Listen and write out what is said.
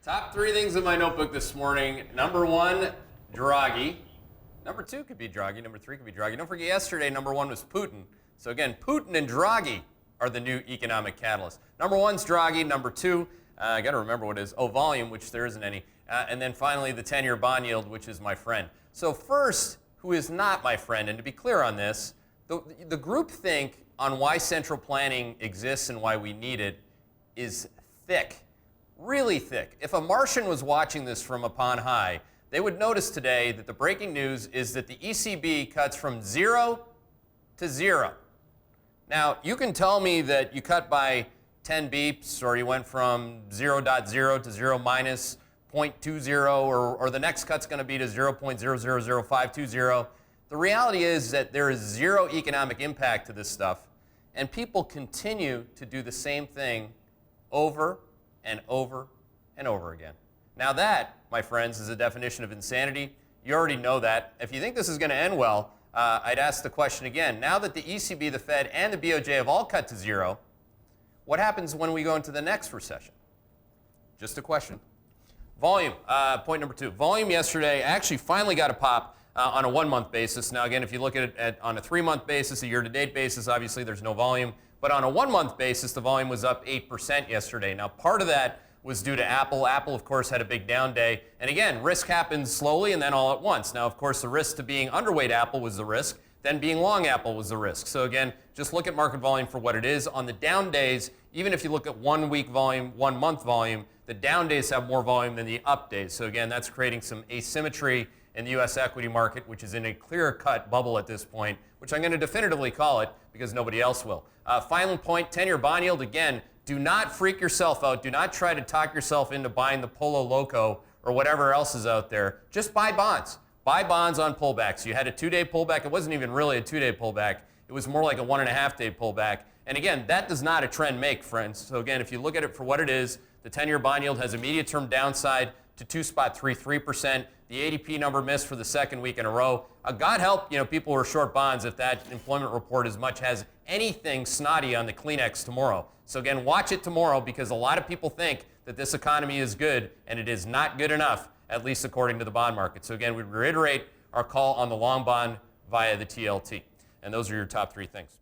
Top three things in my notebook this morning. Number one, Draghi. Number two could be Draghi. Number three could be Draghi. Don't forget yesterday, number one was Putin. So again, Putin and Draghi are the new economic catalysts. Number one's Draghi. Number two, I got to remember what it is. Oh, volume, which there isn't any. And then finally, the 10-year bond yield, which is my friend. So first, who is not my friend? And to be clear on this, the groupthink on why central planning exists and why we need it is thick. Really thick. If a Martian was watching this from upon high, they would notice today that the breaking news is that the ECB cuts from 0 to 0. Now, you can tell me that you cut by 10 beeps, or you went from 0.0 to 0 minus 0.20, or the next cut's going to be to 0.000520. The reality is that there is zero economic impact to this stuff, and people continue to do the same thing over and over and over again. Now that, my friends, is a definition of insanity. You already know that. If you think this is going to end well, I'd ask the question again. Now that the ECB, the Fed, and the BOJ have all cut to 0, what happens when we go into the next recession? Just a question. Volume, point number two. Volume yesterday actually finally got a pop on a 1-month basis. Now again, if you look at it on a 3-month basis, a year-to-date basis, obviously there's no volume. But on a 1-month basis, the volume was up 8% yesterday. Now, part of that was due to Apple. Apple, of course, had a big down day. And again, risk happens slowly and then all at once. Now, of course, the risk to being underweight Apple was the risk. Then being long Apple was the risk. So again, just look at market volume for what it is. On the down days, even if you look at 1-week volume, 1-month volume, the down days have more volume than the up days. So again, that's creating some asymmetry in the U.S. equity market, which is in a clear-cut bubble at this point, which I'm going to definitively call it because nobody else will. Final point, 10-year bond yield. Again, do not freak yourself out. Do not try to talk yourself into buying the Polo Loco or whatever else is out there. Just buy bonds. Buy bonds on pullbacks. You had a 2-day pullback. It wasn't even really a 2-day pullback. It was more like a 1.5-day pullback. And again, that does not a trend make, friends. So again, if you look at it for what it is, the 10-year bond yield has immediate term downside to 2.33%. The ADP number missed for the second week in a row. God help, people who are short bonds if that employment report as much has anything snotty on the Kleenex tomorrow. So again, watch it tomorrow because a lot of people think that this economy is good, and it is not good enough, at least according to the bond market. So again, we reiterate our call on the long bond via the TLT. And those are your top three things.